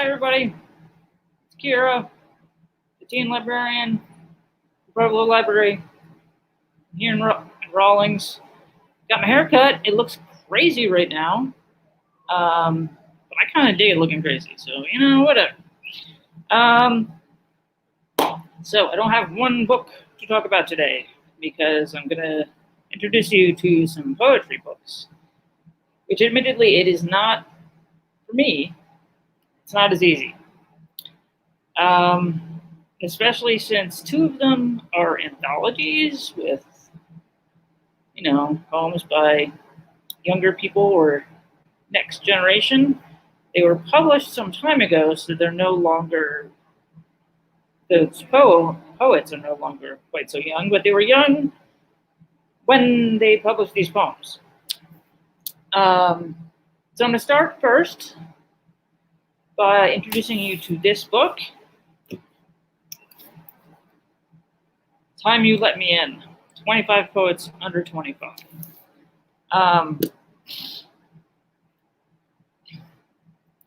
Hi, everybody. It's Kira, the teen librarian, Pueblo Library, here in Rawlings. Got my hair cut. It looks crazy right now, but I kind of dig it looking crazy, so, whatever. So I don't have one book to talk about today because I'm going to introduce you to some poetry books, which admittedly it is not, for me, it's not as easy. Especially since two of them are anthologies with, poems by younger people or next generation. They were published some time ago, so they're no longer, those poets are no longer quite so young, but they were young when they published these poems. So I'm going to start first by introducing you to this book, Time You Let Me In, 25 Poets Under 25.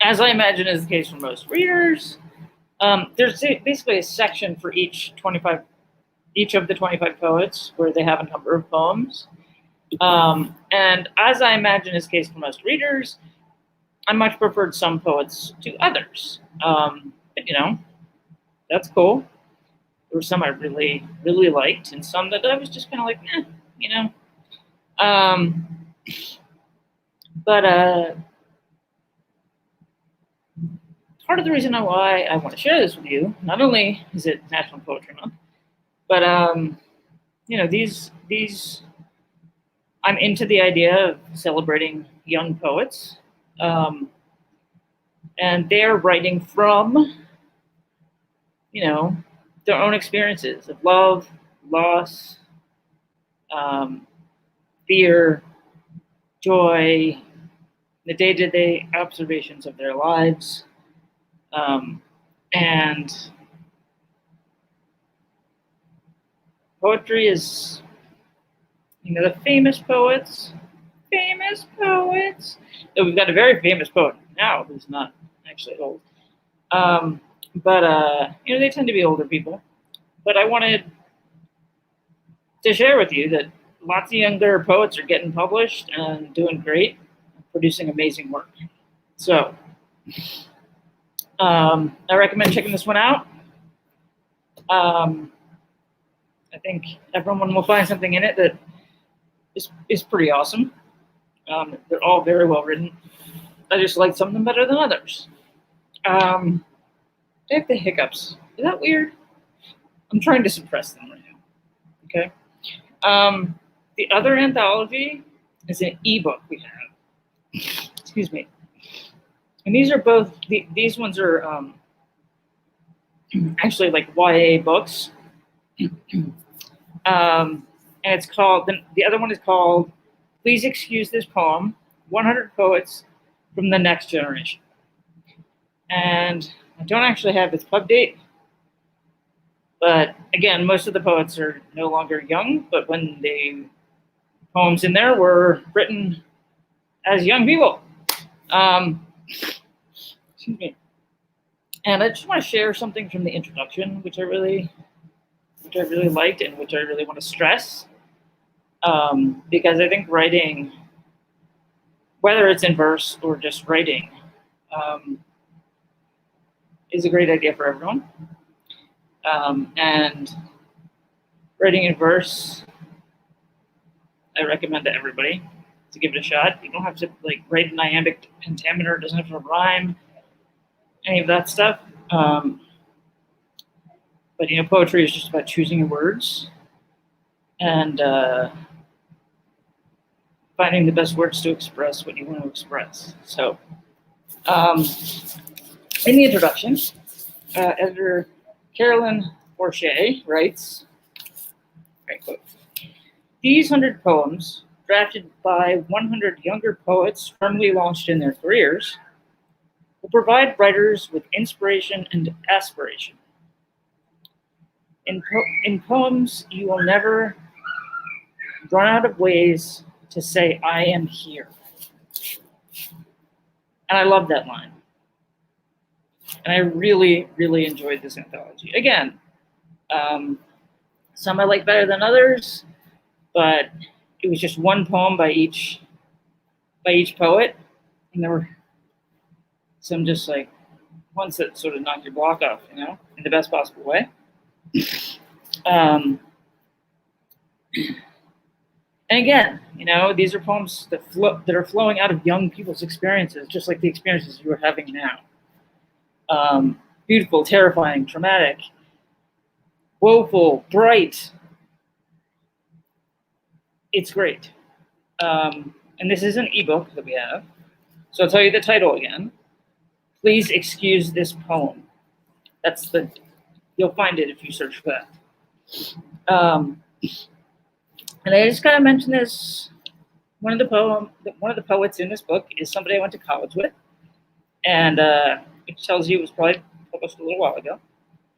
As I imagine is the case for most readers, there's basically a section for each of the 25 poets where they have a number of poems. And as I imagine is the case for most readers, I much preferred some poets to others. But, that's cool. There were some I really, really liked, and some that I was just kind of like, But part of the reason why I want to share this with you, not only is it National Poetry Month, but these I'm into the idea of celebrating young poets, and they're writing from their own experiences of love, loss, fear, joy, the day-to-day observations of their lives, and poetry is, the famous poets. So we've got a very famous poet now who's not actually old. But they tend to be older people. But I wanted to share with you that lots of younger poets are getting published and doing great, producing amazing work. So I recommend checking this one out. I think everyone will find something in it that is pretty awesome. They're all very well written. I just like some of them better than others. I have the hiccups. Is that weird? I'm trying to suppress them right now. Okay. The other anthology is an ebook we have. Excuse me. And these are both, these ones are actually like YA books. And it's called, the other one is called Please Excuse This Poem, 100 Poets from the Next Generation. And I don't actually have its pub date, but again, most of the poets are no longer young, but when the poems in there were written as young people. Excuse me. And I just want to share something from the introduction, which I really liked and which I really want to stress. Because I think writing, whether it's in verse or just writing, is a great idea for everyone. And writing in verse, I recommend to everybody to give it a shot. You don't have to write an iambic pentameter. It doesn't have to rhyme, any of that stuff. But poetry is just about choosing your words and finding the best words to express what you want to express. So, in the introduction, editor Carolyn Forche writes, right quote, "These 100 poems, drafted by 100 younger poets firmly launched in their careers, will provide writers with inspiration and aspiration. In poems, you will never run out of ways to say, 'I am here.'" And I love that line. And I really, really enjoyed this anthology. Again, some I like better than others, but it was just one poem by each poet, and there were some just like ones that sort of knock your block off, in the best possible way. Um, and again, these are poems that are flowing out of young people's experiences, just like the experiences you are having now. Beautiful, terrifying, traumatic, woeful, bright. It's great. And this is an ebook that we have. So I'll tell you the title again. Please excuse this poem. You'll find it if you search for that. And I just gotta mention this. One of the poets in this book is somebody I went to college with, and which tells you it was probably published a little while ago.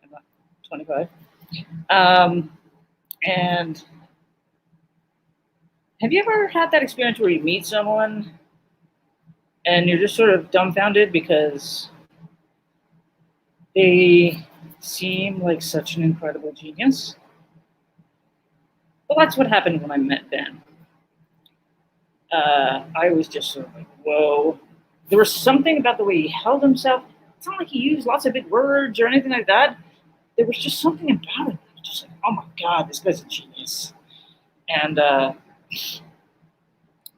I'm not 25. And have you ever had that experience where you meet someone and you're just sort of dumbfounded because they seem like such an incredible genius? Well, that's what happened when I met Ben. I was just sort of like, whoa. There was something about the way he held himself. It's not like he used lots of big words or anything like that. There was just something about it. Just like, oh my God, this guy's a genius. And,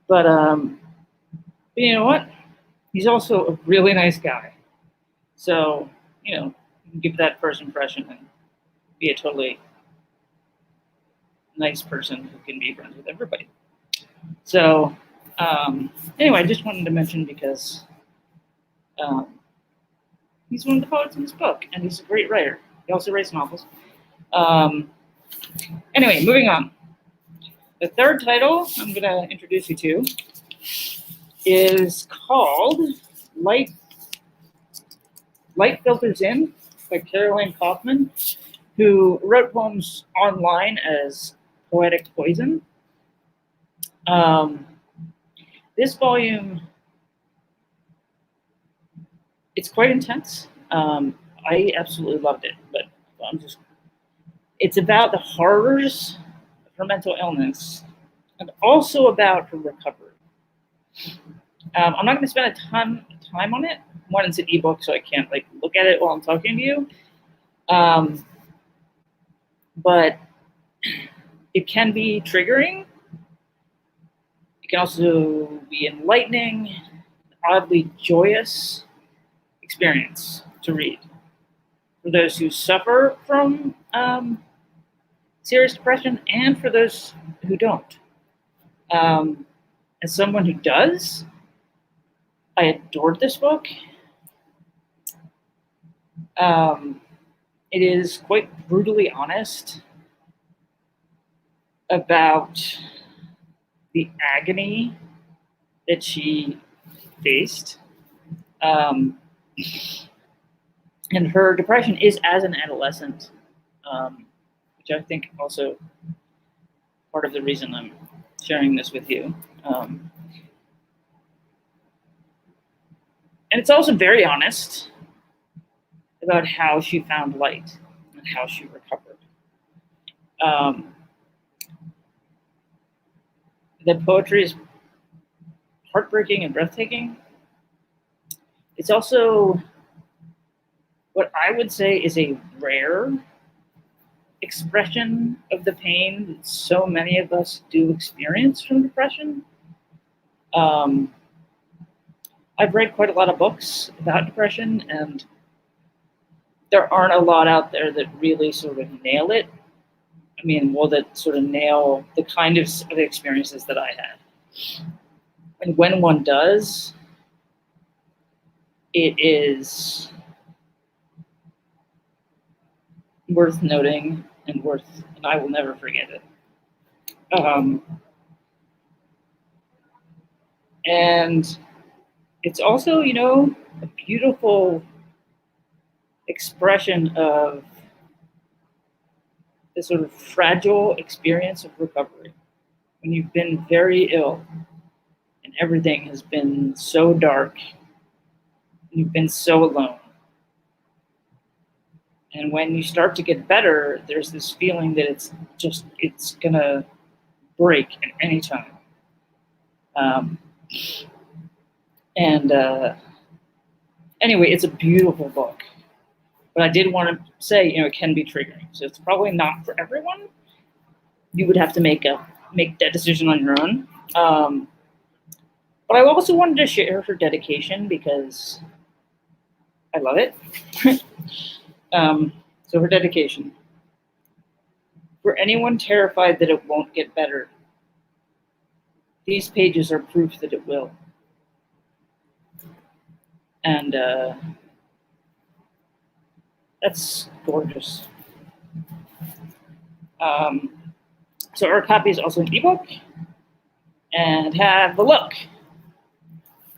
but you know what? He's also a really nice guy. So, you can give that first impression and be a totally nice person who can be friends with everybody. So, anyway, I just wanted to mention because he's one of the poets in this book, and he's a great writer. He also writes novels. Anyway, moving on. The third title I'm going to introduce you to is called Light Filters In by Caroline Kaufman, who wrote poems online as Poetic Poison. This volume, it's quite intense. I absolutely loved it, but it's about the horrors of her mental illness and also about her recovery. I'm not going to spend a ton of time on it. One, it's an ebook, so I can't look at it while I'm talking to you. But it can be triggering. It can also be enlightening, oddly joyous experience to read. For those who suffer from serious depression and for those who don't. As someone who does, I adored this book. It is quite brutally honest about the agony that she faced. And her depression is as an adolescent, which I think also part of the reason I'm sharing this with you. And it's also very honest about how she found light and how she recovered. The poetry is heartbreaking and breathtaking. It's also what I would say is a rare expression of the pain that so many of us do experience from depression. I've read quite a lot of books about depression, and there aren't a lot out there that really sort of nail it. That sort of nail the kind of experiences that I had. And when one does, it is worth noting and I will never forget it. And it's also, a beautiful expression of the sort of fragile experience of recovery. When you've been very ill and everything has been so dark, and you've been so alone. And when you start to get better, there's this feeling that it's gonna break at any time. Um, and anyway, it's a beautiful book. But I did want to say, it can be triggering. So it's probably not for everyone. You would have to make that decision on your own. But I also wanted to share her dedication because I love it. So her dedication. For anyone terrified that it won't get better, these pages are proof that it will. And that's gorgeous. So our copy is also an ebook, and have a look.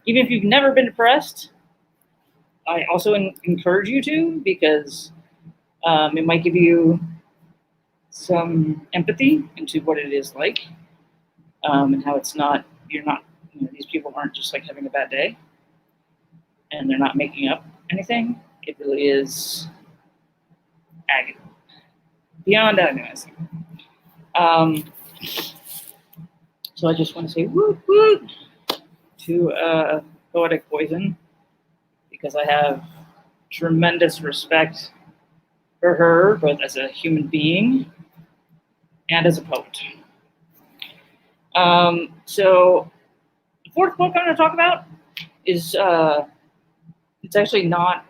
Even if you've never been depressed, I also encourage you to, because it might give you some empathy into what it is like, and how it's not, these people aren't just like having a bad day, and they're not making up anything. It really is agony, beyond agonizing. So I just want to say woot woot to Poetic Poison, because I have tremendous respect for her, both as a human being and as a poet. So the fourth book I'm going to talk about is, it's actually not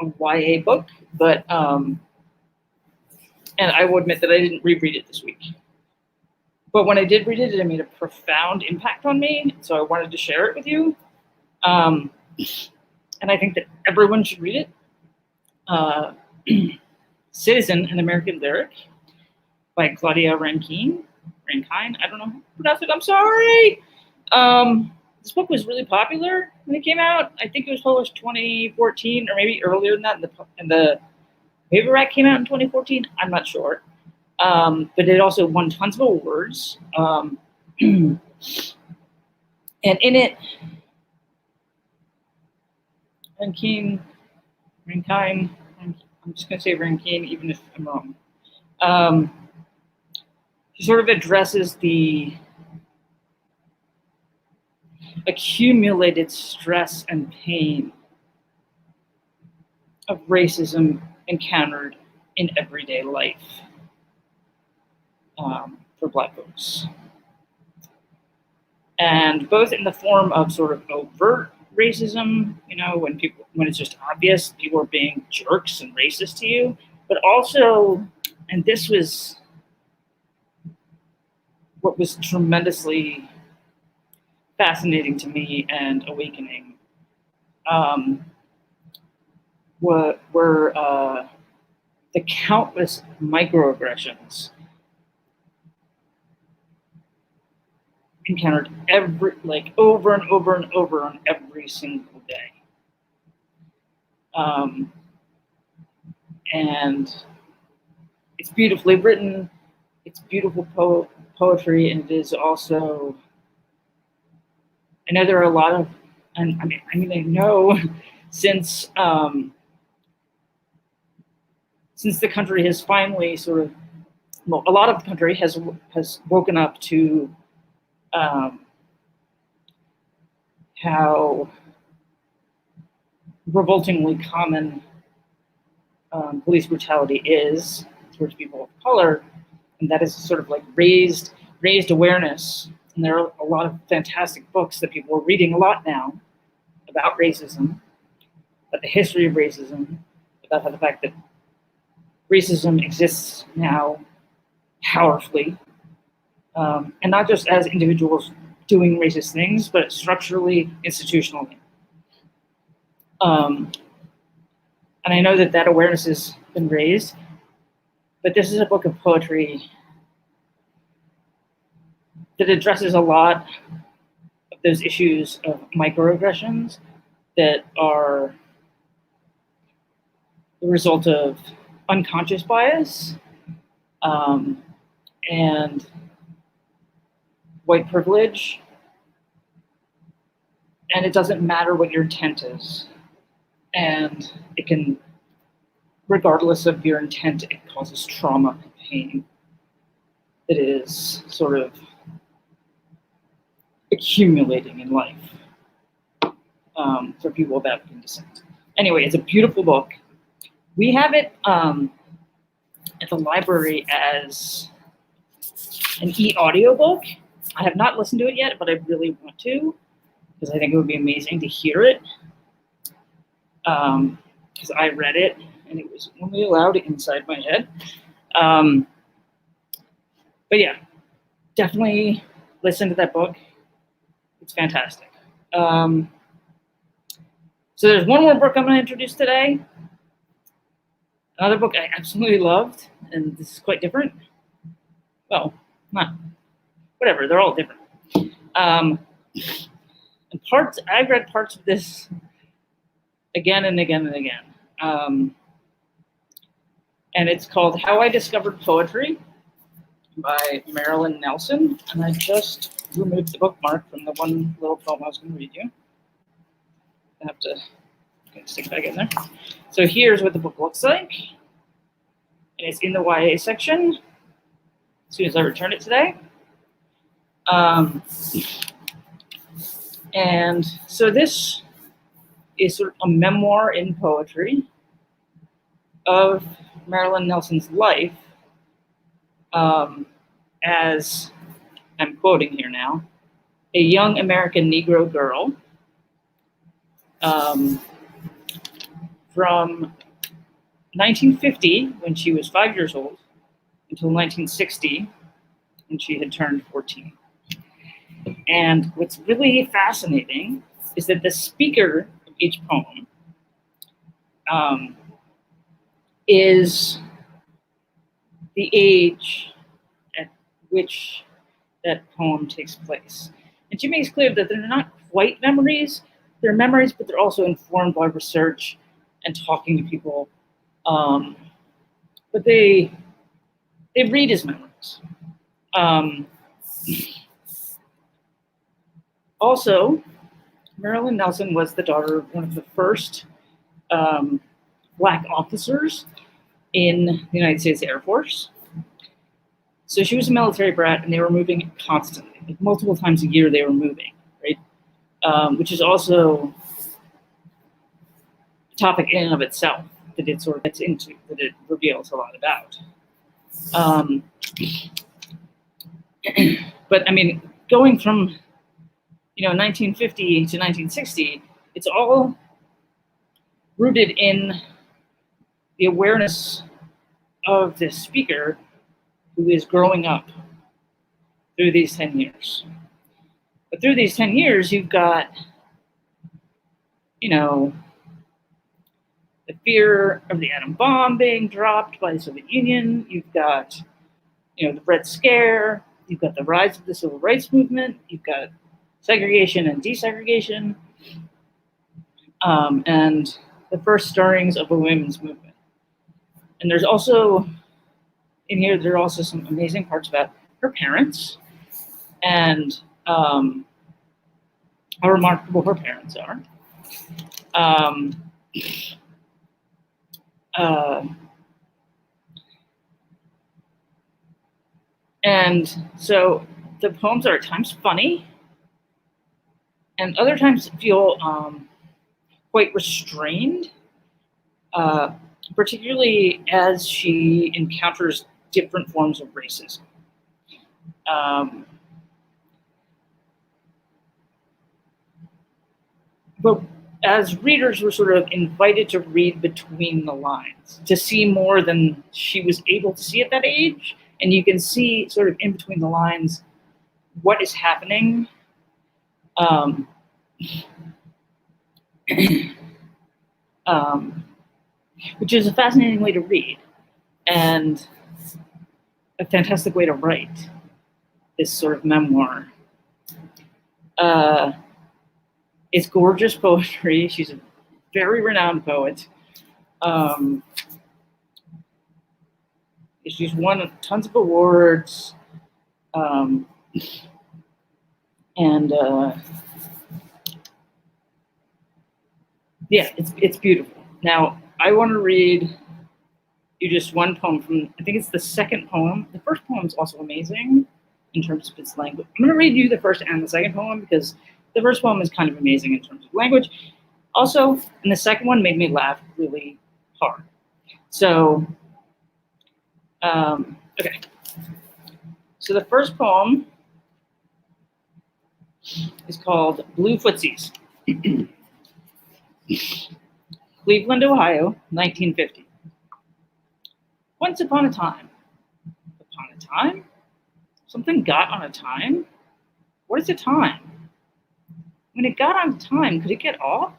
a YA book, but, and I will admit that I didn't reread it this week. But when I did read it, it made a profound impact on me, so I wanted to share it with you. And I think that everyone should read it. Citizen, an American Lyric by Claudia Rankine. I don't know how to pronounce it. I'm sorry. This book was really popular when it came out. I think it was published 2014, or maybe earlier than that. And the paperback came out in 2014. I'm not sure. But it also won tons of awards. And in it, Rankine, I'm just going to say Rankine, even if I'm wrong. She sort of addresses the accumulated stress and pain of racism encountered in everyday life for Black folks. And both in the form of sort of overt racism, when it's just obvious people are being jerks and racist to you, but also, and this was what was tremendously fascinating to me and awakening, were the countless microaggressions encountered over and over and over on every single day. And it's beautifully written, it's beautiful poetry, and it is also, I know there are a lot of, and I know since the country has finally sort of, well, a lot of the country has woken up to how revoltingly common police brutality is towards people of color, and that is sort of like raised awareness. And there are a lot of fantastic books that people are reading a lot now about racism, about the history of racism, about how the fact that racism exists now powerfully, and not just as individuals doing racist things, but structurally, institutionally. And I know that awareness has been raised, but this is a book of poetry that addresses a lot of those issues of microaggressions that are the result of unconscious bias and white privilege. And it doesn't matter what your intent is. And it can regardless of your intent, it causes trauma and pain that is sort of accumulating in life for people of African descent. Anyway, it's a beautiful book. We have it at the library as an e-audiobook. I have not listened to it yet, but I really want to, because I think it would be amazing to hear it. Because I read it, and it was only allowed inside my head. But yeah, definitely listen to that book. It's fantastic. So there's one more book I'm going to introduce today. Another book I absolutely loved, and this is quite different. Well, not whatever. They're all different. And I've read parts of this again and again and again. And it's called How I Discovered Poetry by Marilyn Nelson. And I just removed the bookmark from the one little poem I was going to read you. I have to stick it back in there. So here's what the book looks like. And it's in the YA section as soon as I return it today. And so this is sort of a memoir in poetry of Marilyn Nelson's life as, I'm quoting here now, a young American Negro girl from 1950, when she was 5 years old, until 1960, when she had turned 14. And what's really fascinating is that the speaker of each poem is the age at which that poem takes place. And she makes clear that they're not quite memories. They're memories, but they're also informed by research and talking to people. But they read as memories. Also, Marilyn Nelson was the daughter of one of the first Black officers in the United States Air Force. So she was a military brat, and they were moving constantly. Like multiple times a year they were moving, right? Which is also a topic in and of itself that it sort of gets into, that it reveals a lot about. But I mean, going from 1950 to 1960, it's all rooted in the awareness of this speaker who is growing up through these 10 years. But through these 10 years, you've got, the fear of the atom bomb being dropped by the Soviet Union. You've got, the Red Scare. You've got the rise of the civil rights movement. You've got segregation and desegregation. And the first stirrings of a women's movement. And there's also, in here, there are also some amazing parts about her parents and how remarkable her parents are. And so the poems are at times funny and other times feel quite restrained, particularly as she encounters different forms of racism. But as readers, we're sort of invited to read between the lines, to see more than she was able to see at that age. And you can see sort of in between the lines what is happening. Which is a fascinating way to read and a fantastic way to write this sort of memoir. It's gorgeous poetry. She's a very renowned poet. She's won tons of awards. Yeah, it's beautiful. Now, I want to read you just one poem from, I think it's the second poem. The first poem is also amazing in terms of its language. I'm going to read you the first and the second poem because the first poem is kind of amazing in terms of language. Also, and the second one made me laugh really hard. So, okay. So the first poem is called Blue Footsies. Cleveland, Ohio, 1950. Once upon a time. Upon a time? Something got on a time? What is a time? When it got on a time, could it get off?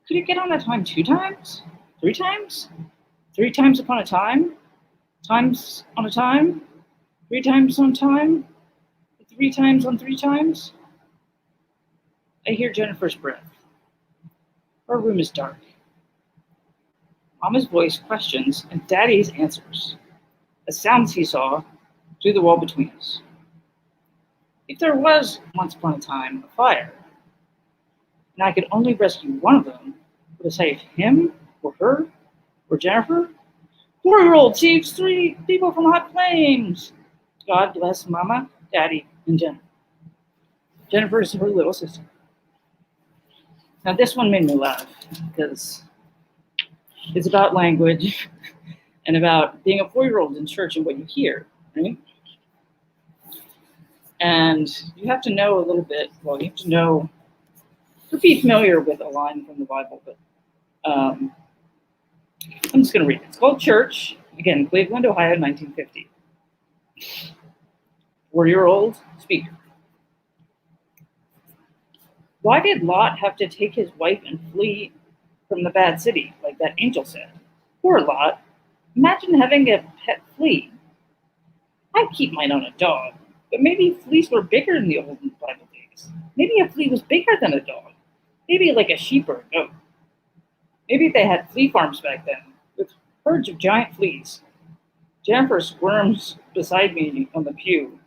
Could it get on a time 2 times? 3 times? 3 times upon a time? Times on a time? 3 times on time? 3 times on 3 times? I hear Jennifer's breath. Our room is dark. Mama's voice questions and Daddy's answers. A sound seesaw through the wall between us. If there was, once upon a time, a fire, and I could only rescue one of them, would I save him, or her, or Jennifer? 4-year-old saves 3 people from hot flames. God bless Mama, Daddy, and Jennifer. Jennifer is her little sister. Now this one made me laugh because it's about language and about being a 4-year-old in church and what you hear, right? And you have to know a little bit, well, you have to know, to be familiar with a line from the Bible, but I'm just going to read it. It's called Church, again, Cleveland, Ohio, 1950. 4-year-old speaker. Why did Lot have to take his wife and flee from the bad city, like that angel said? Poor Lot. Imagine having a pet flea. I'd keep mine on a dog, but maybe fleas were bigger in the old Bible days. Maybe a flea was bigger than a dog. Maybe like a sheep or a goat. Maybe they had flea farms back then, with herds of giant fleas. Jennifer squirms beside me on the pew,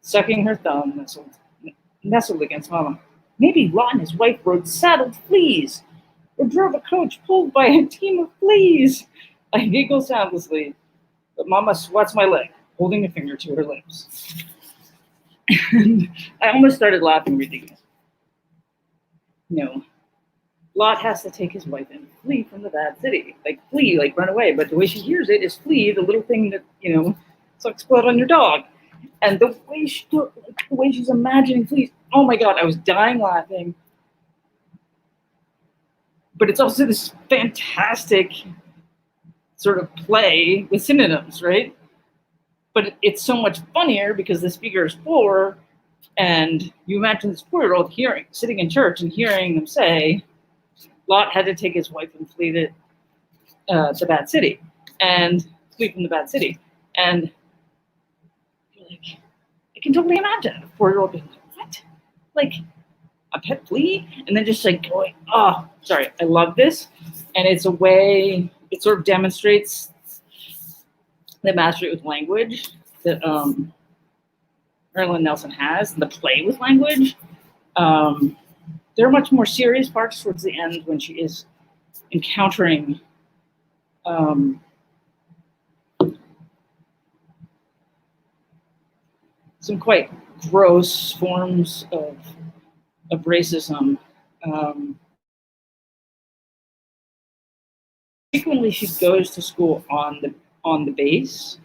sucking her thumb, nestled against Mama. Maybe Lot and his wife rode saddled fleas, or drove a coach pulled by a team of fleas. I giggle soundlessly, but Mama swats my leg, holding a finger to her lips. And I almost started laughing reading it. No, Lot has to take his wife and flee from the bad city. Like flee, like run away. But the way she hears it is flee, the little thing that, sucks blood on your dog. And the way she's imagining fleas. Oh my God, I was dying laughing. But it's also this fantastic sort of play with synonyms, right? But it's so much funnier because the speaker is 4, and you imagine this 4-year-old sitting in church and hearing them say, Lot had to take his wife and flee the bad city, and flee from the bad city. And you're like, I can totally imagine a 4-year-old being like, what? Like a pet flea? And then just like going, oh, sorry, I love this. And it's a way, it sort of demonstrates the mastery with language that Marilyn Nelson has, and the play with language. There are much more serious parts towards the end when she is encountering some quite gross forms of racism. Frequently, she goes to school on the base,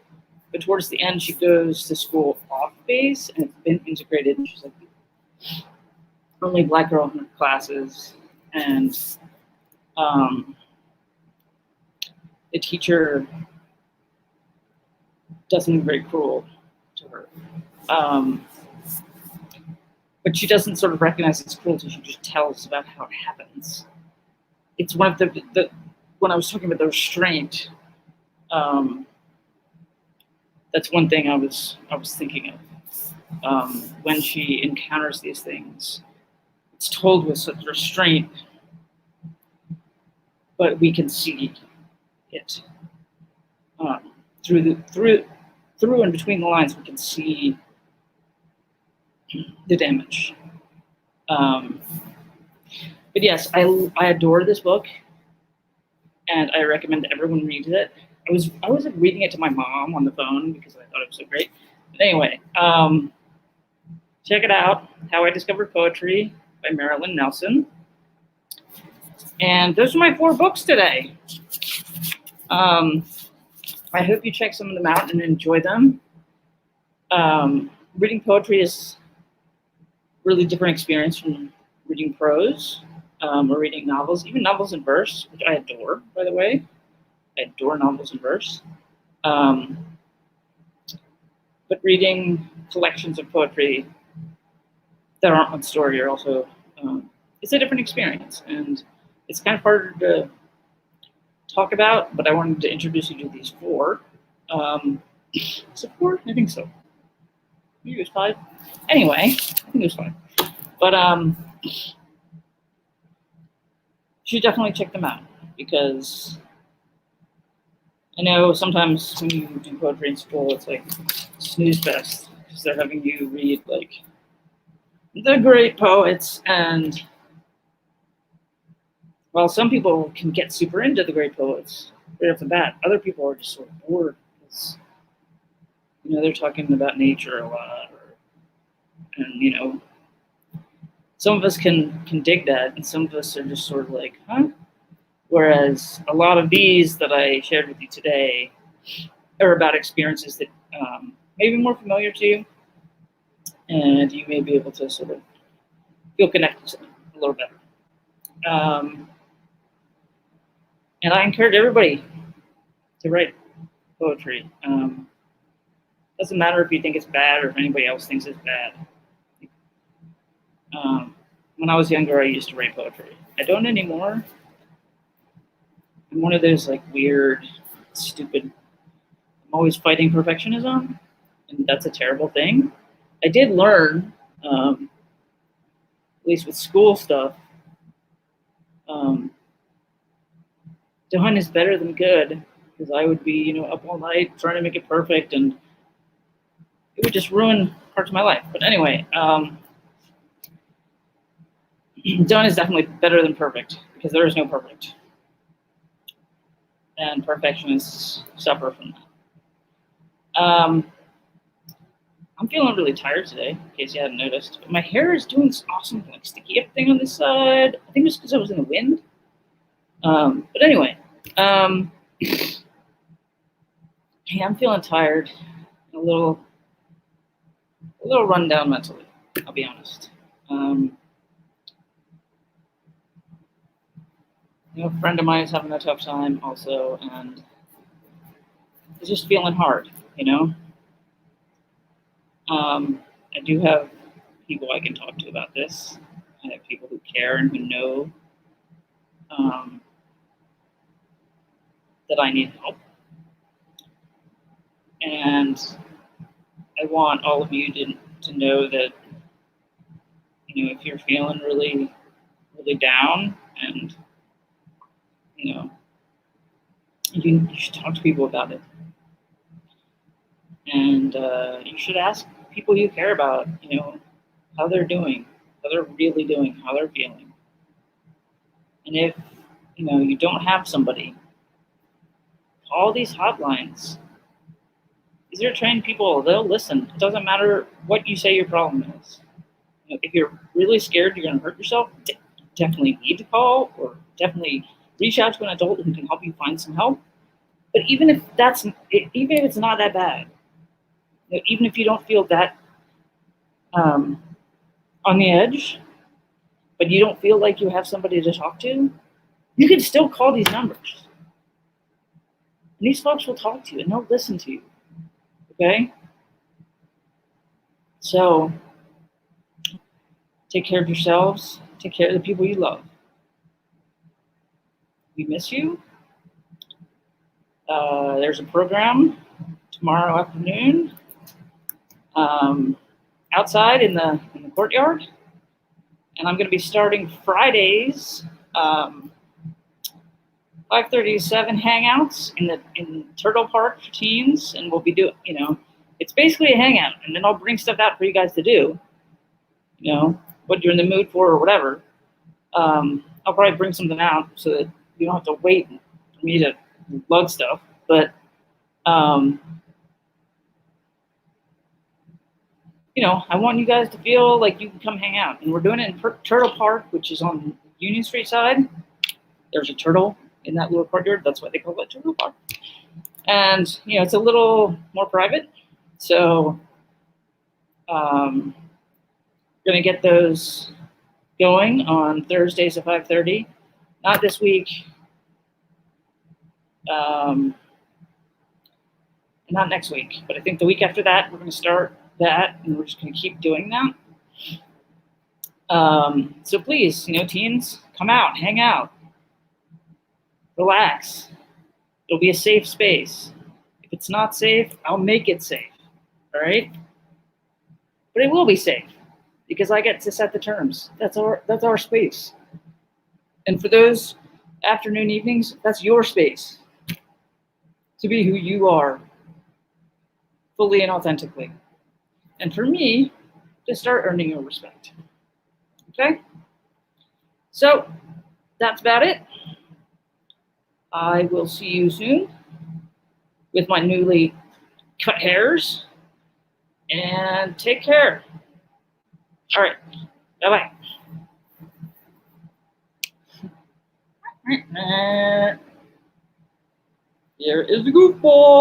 but towards the end, she goes to school off base, and it's been integrated. She's like the only Black girl in her classes, and the teacher does something very cruel to her. But she doesn't sort of recognize it's cruelty. She just tells about how it happens. It's one of the when I was talking about the restraint. That's one thing I was thinking of when she encounters these things. It's told with such restraint, but we can see it through and between the lines. We can see the damage. But yes, I adore this book, and I recommend everyone reads it. I was like, reading it to my mom on the phone because I thought it was so great. But anyway, check it out, How I Discovered Poetry by Marilyn Nelson. And those are my 4 books today. I hope you check some of them out and enjoy them. Reading poetry is really different experience from reading prose or reading novels, even novels in verse, which I adore, by the way. I adore novels in verse. But reading collections of poetry that aren't one story are also, it's a different experience. And it's kind of harder to talk about, but I wanted to introduce you to these 4. Is it 4? I think so. Maybe it was 5. Anyway, I think it was 5. But you should definitely check them out, because I know sometimes when you do poetry in school, it's like snooze fest, because they're having you read like the great poets, and while some people can get super into the great poets right off the bat, other people are just sort of bored because, you know, they're talking about nature a lot, and, you know, some of us can dig that, and some of us are just sort of like, huh? Whereas a lot of these that I shared with you today are about experiences that may be more familiar to you, and you may be able to sort of feel connected to them a little better. And I encourage everybody to write poetry. Doesn't matter if you think it's bad or if anybody else thinks it's bad. When I was younger, I used to write poetry. I don't anymore. I'm one of those like weird, stupid, I'm always fighting perfectionism, and that's a terrible thing. I did learn, at least with school stuff, done is better than good, because I would be, you know, up all night trying to make it perfect, and it would just ruin parts of my life. But anyway, done is definitely better than perfect, because there is no perfect. And perfectionists suffer from that. I'm feeling really tired today, in case you hadn't noticed. But my hair is doing this awesome like sticky up thing on this side. I think it's because I was in the wind. But anyway, hey, I'm feeling tired, a little run down mentally, I'll be honest. You know, a friend of mine is having a tough time also, and it's just feeling hard, you know? I do have people I can talk to about this. I have people who care and who know that I need help. And I want all of you to know that, you know, if you're feeling really, really down, and, you know, you should talk to people about it. And you should ask people you care about, you know, how they're doing, how they're really doing, how they're feeling. And if, you know, you don't have somebody, call these hotlines. These are trained people. They'll listen. It doesn't matter what you say your problem is. You know, if you're really scared you're going to hurt yourself, definitely need to call, or definitely reach out to an adult who can help you find some help. But even if it's not that bad, you know, even if you don't feel that on the edge, but you don't feel like you have somebody to talk to, you can still call these numbers. And these folks will talk to you and they'll listen to you. Okay? So, take care of yourselves. Take care of the people you love. We miss you. There's a program tomorrow afternoon outside in the courtyard. And I'm going to be starting Fridays, 5:30 to 7 hangouts in Turtle Park for teens, and we'll be doing, you know, it's basically a hangout, and then I'll bring stuff out for you guys to do, you know, what you're in the mood for or whatever. I'll probably bring something out so that you don't have to wait for me to lug stuff, but I want you guys to feel like you can come hang out. And we're doing it in Turtle Park, which is on Union Street side. There's a turtle in that little courtyard. That's why they call it Turtle Park. And, it's a little more private. So going to get those going on Thursdays at 5:30. Not this week. Not next week, but I think the week after that, we're going to start that, and we're just going to keep doing that. So please, teens, come out, hang out, relax. It'll be a safe space. If it's not safe, I'll make it safe. All right? But it will be safe because I get to set the terms. That's our space. And for those afternoon evenings, that's your space to be who you are, fully and authentically. And for me, to start earning your respect. Okay? So that's about it. I will see you soon with my newly cut hairs. And take care. All right. Bye-bye. Here is the goofball.